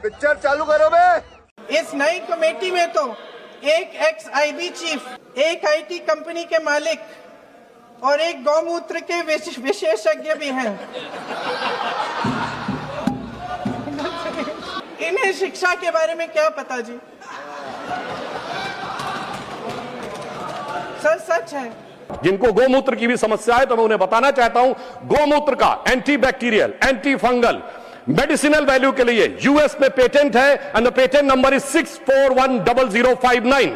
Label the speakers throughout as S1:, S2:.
S1: Picture चालू करो बे।
S2: इस नई कमेटी में तो एक एक्स आईबी चीफ, एक आईटी कंपनी के मालिक और एक गौमूत्र के विशेषज्ञ भी हैं। इन्हें शिक्षा के बारे में क्या पता जी? सर सच है।
S3: जिनको गोमूत्र की भी समस्या है तो मैं उन्हें बताना चाहता हूं, गोमूत्र का anti bacterial, anti fungal, medicinal value के लिए यूएस में पेटेंट है and the patent number is 6410059।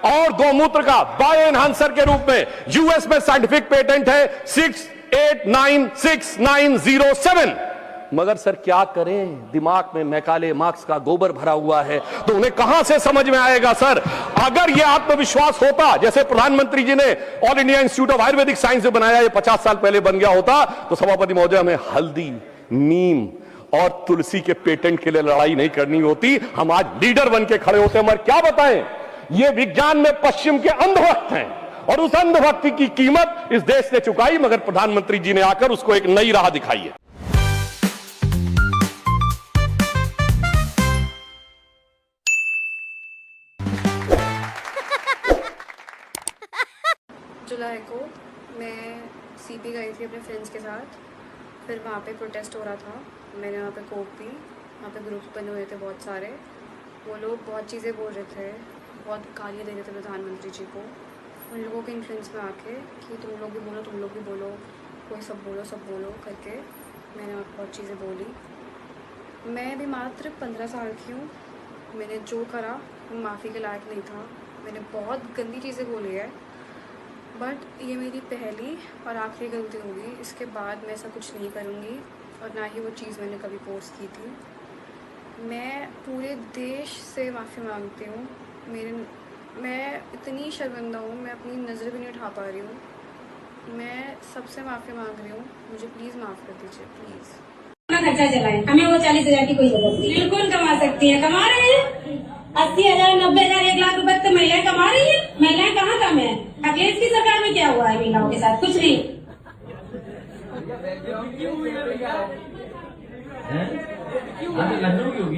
S3: और गोमूत्र का बायो एनहांसर के रूप में यूएस में साइंटिफिक पेटेंट है 6896907। मगर सर क्या करें, दिमाग में मैकाले मार्क्स का गोबर भरा हुआ है, तो उन्हें कहां से समझ में आएगा सर? अगर यह आत्मविश्वास होता जैसे प्रधानमंत्री जी ने all India institute of Ayurvedic science में बनाया, ये 50 साल पहले बन गया होता, तो सभापति महोदय हमें हल्दी, नीम और तुलसी के पेटेंट के लिए लड़ाई नहीं करनी होती, हम आज लीडर बन के खड़े होते। मगर क्या बताएं, ये विज्ञान में पश्चिम के अंधभक्त हैं और उस अंधभक्ति की कीमत इस देश ने चुकाई, मगर प्रधानमंत्री जी ने आकर उसको एक नई राह दिखाई है।
S4: जुलाई को मैं सीपी गई थी अपने फ्रेंड्स के साथ, फिर वहाँ पे प्रोटेस्ट हो रहा था, मैंने वहाँ पे कोक पी, वहाँ पे ग्रुप्स बने हुए थे बहुत सारे, वो लोग बहुत चीज़ें बोल रहे थे, बहुत गालियाँ दे रहे थे प्रधानमंत्री जी को, उन लोगों के इन्फ्लुएंस में आके कि तुम लोग भी बोलो, तुम लोग भी बोलो, कोई सब बोलो करके मैंने वहाँ बहुत चीज़ें बोली। मैं भी मात्र 15 साल की हूँ, मैंने जो करा वो माफ़ी के लायक नहीं था, मैंने बहुत गंदी चीज़ें बोली है, बट ये मेरी पहली और आखिरी गलती होगी। इसके बाद मैं ऐसा कुछ नहीं करूँगी और ना ही वो चीज़ मैंने कभी पोस्ट की थी। मैं पूरे देश से माफ़ी मांगती हूँ। मैं इतनी शर्मिंदा हूँ, मैं अपनी नज़र भी नहीं उठा पा रही हूँ। मैं सबसे माफ़ी मांग रही हूँ, मुझे प्लीज़ माफ़ कर दीजिए, प्लीज़।
S5: अपना खर्चा चलाएं, हमें वो 40,000 की कोई जरूरत नहीं। बिल्कुल कमा सकती हैं, कमा रहे हैं 80,000, 90,000, 1 लाख रुपए तो महिलाएं कमा रही है। महिलाएं कहाँ कम है? अखिलेश की सरकार में क्या हुआ है महिलाओं के साथ? कुछ नहीं।
S6: लखनऊ की होगी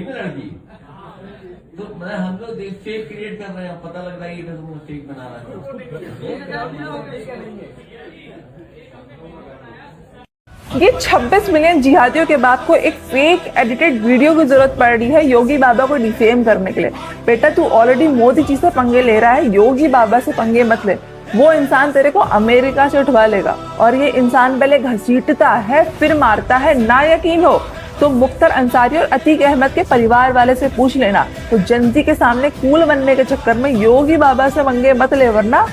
S6: ना लड़की, तो मतलब हम लोग फेक क्रिएट कर रहे हैं, पता लग रहा है ये तो फेक बना रहा है।
S7: ये 26 मिलियन जिहादियों के बाद को एक फेक एडिटेड वीडियो की जरूरत पड़ रही है योगी बाबा को डिफेम करने के लिए। बेटा तू ऑलरेडी मोदी जी से पंगे ले रहा है, योगी बाबा से पंगे मत ले, वो इंसान तेरे को अमेरिका से उठवा लेगा। और ये इंसान पहले घसीटता है फिर मारता है, ना यकीन हो तो मुख्तार अंसारी और अतीक अहमद के परिवार वाले से पूछ लेना। तो जनती के सामने कूल बनने के चक्कर में योगी बाबा से पंगे मत ले, वरना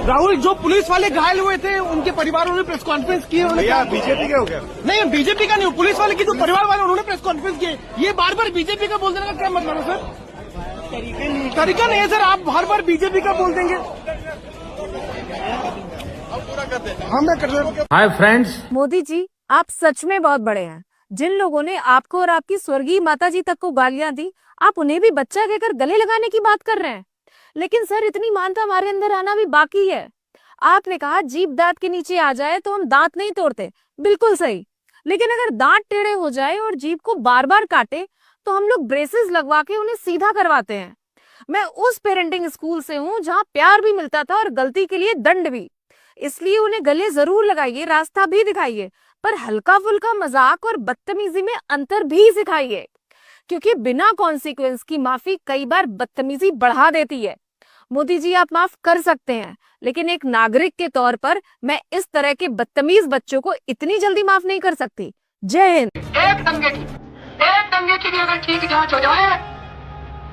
S2: राहुल, जो पुलिस वाले घायल हुए थे उनके परिवारों ने प्रेस कॉन्फ्रेंस की।
S1: भैया बीजेपी का हो गया?
S2: नहीं, बीजेपी का नहीं, पुलिस वाले की जो परिवार वाले उन्होंने प्रेस कॉन्फ्रेंस की। ये बार बार बीजेपी का बोल देने का क्या मतलब है सर? तरीका नहीं है सर, आप हर बार बीजेपी का बोल देंगे। हम कर
S6: हाय फ्रेंड्स,
S8: मोदी जी आप सच में बहुत बड़े हैं। जिन लोगों ने आपको और आपकी स्वर्गीय माता जी तक को गालियां दी, आप उन्हें भी बच्चा कहकर गले लगाने की बात कर रहे हैं। लेकिन सर इतनी मानता हमारे अंदर आना भी बाकी है। आपने कहा जीभ दांत के नीचे आ जाए तो हम दांत नहीं तोड़ते, बिल्कुल सही। लेकिन अगर दांत टेढ़े हो जाए और जीभ को बार बार काटे तो हम लोग ब्रेसेस लगवा के उन्हें सीधा करवाते हैं। मैं उस पेरेंटिंग स्कूल से हूँ जहाँ प्यार भी मिलता था और गलती के लिए दंड भी। इसलिए उन्हें गले जरूर लगाइए, रास्ता भी दिखाइए, पर हल्का फुल्का मजाक और बदतमीजी में अंतर भी सिखाइए, क्योंकि बिना कॉन्सिक्वेंस की माफी कई बार बदतमीजी बढ़ा देती है। मोदी जी आप माफ कर सकते हैं, लेकिन एक नागरिक के तौर पर मैं इस तरह के बदतमीज बच्चों को इतनी जल्दी माफ नहीं कर सकती। जय हिंद।
S9: एक दंगे की भी अगर ठीक जांच हो जाए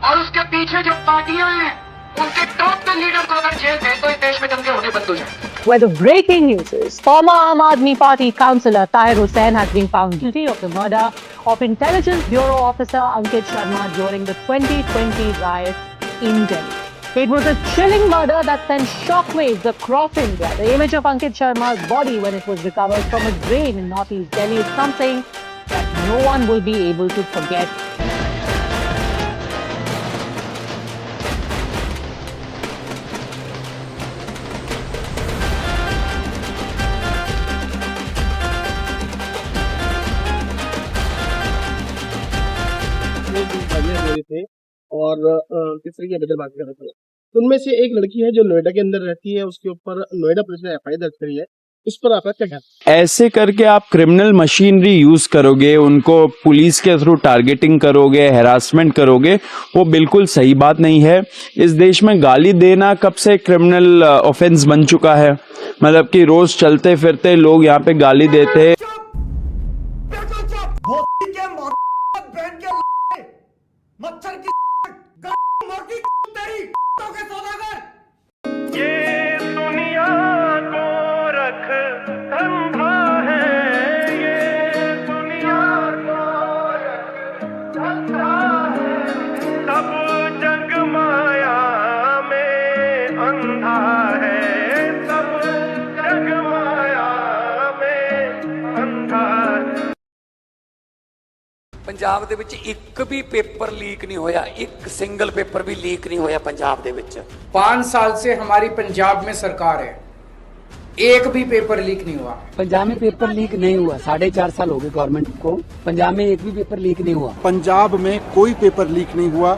S9: और उसके पीछे जो पार्टियां हैं उनके टॉप के लीडर को अगर जेल भेज तो इस देश में दंगे होने बंद हो जाए।
S10: Where the breaking news is, former Aam Aadmi Party councillor Tahir Hussain has been found guilty of the murder of Intelligence Bureau officer Ankit Sharma during the 2020 riots in Delhi. It was a chilling murder that sent shockwaves across India. The image of Ankit Sharma's body when it was recovered from a drain in northeast Delhi is something that no one will be able to forget.
S2: थे और किस तरीके की बात कर रहे थे, तो उनमें से एक लड़की है जो नोएडा के अंदर रहती है, उसके ऊपर नोएडा पुलिस ने एफआईआर दर्ज करी है। इस पर आपका क्या कहना है?
S11: ऐसे करके आप क्रिमिनल मशीनरी यूज करोगे, उनको पुलिस के थ्रू टारगेटिंग करोगे, हैरासमेंट करोगे, वो बिल्कुल सही बात नहीं है। इस देश में गाली देना कब से क्रिमिनल ऑफेंस बन चुका है, मतलब कि रोज चलते फिरते लोग यहाँ पे गाली देते हैं।
S2: मच्छर की मोटी तेरी के सौदागर।
S3: ये दुनिया को रख ठंडा है, ये दुनिया को रख ठंडा है, तब जग माया में अंधा है, तब जग माया में अंधा है।
S12: पंजाब दे विच एक भी पेपर लीक नहीं होया, एक सिंगल पेपर भी लीक नहीं होया पंजाब दे विच।
S13: 5 साल से हमारी पंजाब में सरकार है, एक भी पेपर लीक नहीं हुआ।
S14: पंजाब में पेपर लीक नहीं हुआ, 4.5 साल हो गए गवर्नमेंट को, पंजाब में एक भी पेपर लीक नहीं हुआ।
S15: पंजाब में कोई पेपर लीक नहीं हुआ।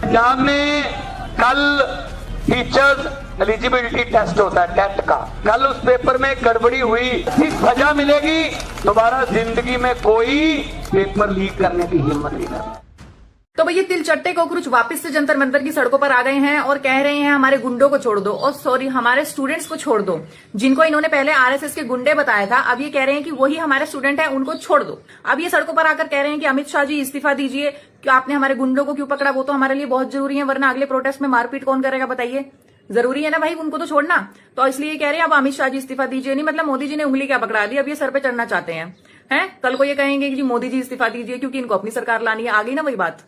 S3: पंजाब में कल टीचर्स एलिजिबिलिटी टेस्ट होता है, टेट का, कल उस पेपर में गड़बड़ी हुई, सजा मिलेगी, दोबारा जिंदगी में कोई पेपर लीक करने की हिम्मत नहीं करता।
S16: तो भैया तिलचट्टे कॉकरोच वापस से जंतर मंतर की सड़कों पर आ गए हैं और कह रहे हैं हमारे गुंडों को छोड़ दो, और सॉरी हमारे स्टूडेंट्स को छोड़ दो, जिनको इन्होंने पहले आरएसएस के गुंडे बताया था, अब ये कह रहे हैं कि वही हमारे स्टूडेंट है, उनको छोड़ दो। अब ये सड़कों पर आकर कह रहे हैं कि अमित शाह जी इस्तीफा दीजिए, कि आपने हमारे गुंडों को क्यों पकड़ा, वो तो हमारे लिए बहुत जरूरी है, वरना अगले प्रोटेस्ट में मारपीट कौन करेगा बताइए, जरूरी है ना भाई उनको तो छोड़ना। तो इसलिए कह रहे हैं अब अमित शाह जी इस्तीफा दीजिए, नहीं मतलब मोदी जी ने उंगली क्या पकड़ा दी, अब ये सर पे चढ़ना चाहते हैं। कल को ये कहेंगे कि जी मोदी जी इस्तीफा दीजिए क्योंकि इनको अपनी सरकार लानी है। आ गई ना वही बात,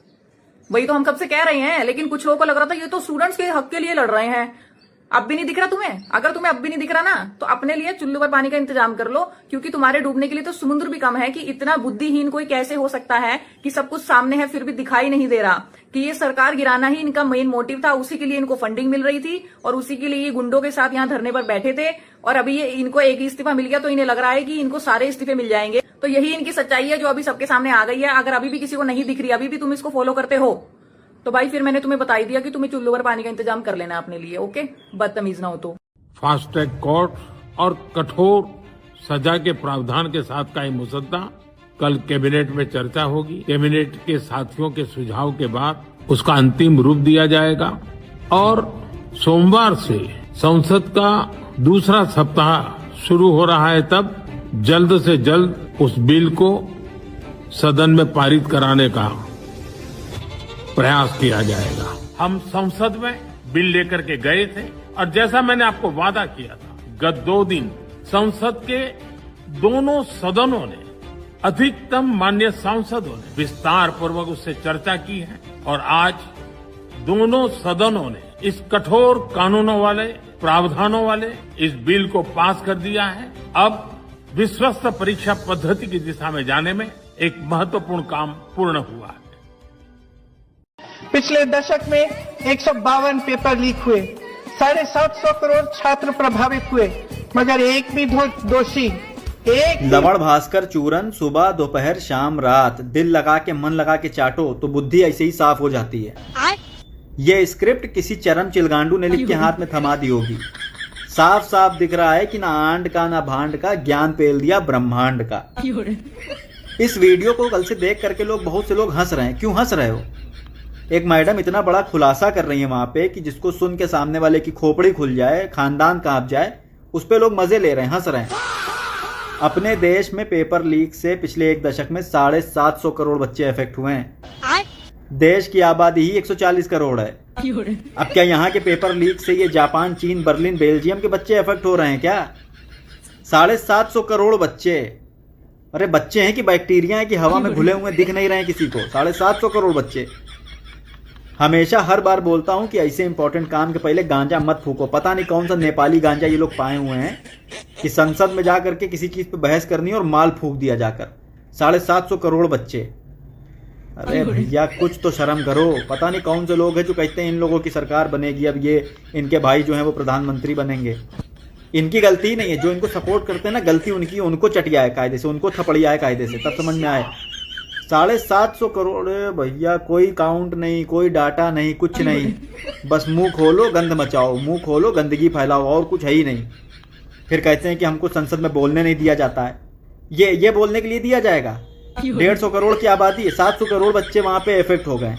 S16: वही तो हम कब से कह रहे हैं, लेकिन कुछ लोगों को लग रहा था ये तो स्टूडेंट्स के हक के लिए लड़ रहे हैं। अब भी नहीं दिख रहा तुम्हें? अगर तुम्हें अब भी नहीं दिख रहा ना, तो अपने लिए चुल्लू पर पानी का इंतजाम कर लो, क्योंकि तुम्हारे डूबने के लिए तो समुद्र भी कम है। कि इतना बुद्धिहीन कोई कैसे हो सकता है कि सब कुछ सामने है फिर भी दिखाई नहीं दे रहा कि ये सरकार गिराना ही इनका मेन मोटिव था, उसी के लिए इनको फंडिंग मिल रही थी और उसी के लिए ये गुंडों के साथ यहाँ धरने पर बैठे थे। और अभी ये इनको एक इस्तीफा मिल गया तो इन्हें लग रहा है कि इनको सारे इस्तीफे मिल जाएंगे। तो यही इनकी सच्चाई है जो अभी सबके सामने आ गई है। अगर अभी भी किसी को नहीं दिख रही, अभी भी तुम इसको फॉलो करते हो, तो भाई फिर मैंने तुम्हें बता ही दिया कि तुम्हें चुल्लू पर पानी का इंतजाम कर लेना अपने लिए। ओके, बदतमीज ना हो तो।
S17: फास्ट ट्रैक कोर्ट और कठोर सजा के प्रावधान के साथ का ये मुसद्दा कल कैबिनेट में चर्चा होगी। कैबिनेट के साथियों के सुझाव के बाद उसका अंतिम रूप दिया जाएगा और सोमवार से संसद का दूसरा सप्ताह शुरू हो रहा है, तब जल्द से जल्द उस बिल को सदन में पारित कराने का प्रयास किया जाएगा। हम संसद में बिल लेकर के गए थे और जैसा मैंने आपको वादा किया था, गत 2 दिन संसद के दोनों सदनों ने, अधिकतम माननीय सांसदों ने विस्तार पूर्वक उससे चर्चा की है और आज दोनों सदनों ने इस कठोर कानूनों वाले, प्रावधानों वाले इस बिल को पास कर दिया है। अब विश्वस्त परीक्षा पद्धति की दिशा में जाने में एक महत्वपूर्ण काम पूर्ण हुआ है।
S18: पिछले दशक में 152 पेपर लीक हुए, 750 करोड़ छात्र प्रभावित हुए, मगर एक भी दोषी एक
S19: लवण भास्कर चूरन सुबह दोपहर शाम रात दिल लगा के मन लगा के चाटो तो बुद्धि ऐसे ही साफ हो जाती है। ये स्क्रिप्ट किसी चरम चिलगांडू ने लिख के हाथ में थमा दी होगी। साफ साफ दिख रहा है कि ना आंड का ना भांड का ज्ञान पेल दिया ब्रह्मांड का। इस वीडियो को कल से देख करके बहुत से लोग हंस रहे हैं। क्यों हंस रहे हो? एक मैडम इतना बड़ा खुलासा कर रही है वहां पे कि जिसको सुन के सामने वाले की खोपड़ी खुल जाए, खानदान कांप जाए, उस पे लोग मजे ले रहे हैं, हंस रहे हैं। अपने देश में पेपर लीक से पिछले 1 दशक में 750 करोड़ बच्चे इफेक्ट हुए हैं। देश की आबादी ही 140 करोड़ है। अब क्या यहाँ के पेपर लीक से ये जापान, चीन, बर्लिन, बेल्जियम के बच्चे इफेक्ट हो रहे हैं क्या? 750 करोड़ बच्चे। अरे बच्चे हैं कि बैक्टीरिया है कि हवा में घुले हुए दिख नहीं रहे हैं किसी को? 750 करोड़ बच्चे। हमेशा हर बार बोलता हूं कि ऐसे इंपॉर्टेंट काम के पहले गांजा मत फूको। पता नहीं कौन सा नेपाली गांजा ये लोग पाए हुए हैं कि संसद में जाकर के किसी चीज पे बहस करनी और माल फूक दिया जाकर। 750 करोड़ बच्चे। अरे भैया कुछ तो शर्म करो। पता नहीं कौन से लोग हैं जो कहते हैं इन लोगों की सरकार बनेगी, अब ये इनके भाई जो हैं वो प्रधानमंत्री बनेंगे। इनकी गलती नहीं है, जो इनको सपोर्ट करते हैं ना, गलती उनकी, उनको चटिया है कायदे से, उनको थपड़िया है कायदे से, तब समझ में आए। 750 करोड़ भैया, कोई काउंट नहीं, कोई डाटा नहीं, कुछ नहीं, बस मुंह खोलो गंद मचाओ, मुंह खोलो गंदगी फैलाओ, और कुछ है ही नहीं। फिर कहते हैं कि हमको संसद में बोलने नहीं दिया जाता है। ये बोलने के लिए दिया जाएगा? 150 करोड़ की आबादी है, 700 करोड़ बच्चे वहां पे इफेक्ट हो गए।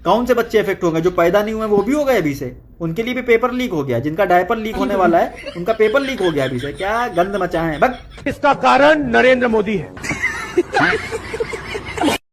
S19: कौन से बच्चे इफेक्ट हो गए? जो पैदा नहीं हुए वो भी हो गए अभी से, उनके लिए भी पेपर लीक हो गया। जिनका डायपर लीक होने वाला है उनका पेपर लीक हो गया अभी से। क्या गंद मचाए हैं। बस
S2: इसका कारण नरेंद्र मोदी है।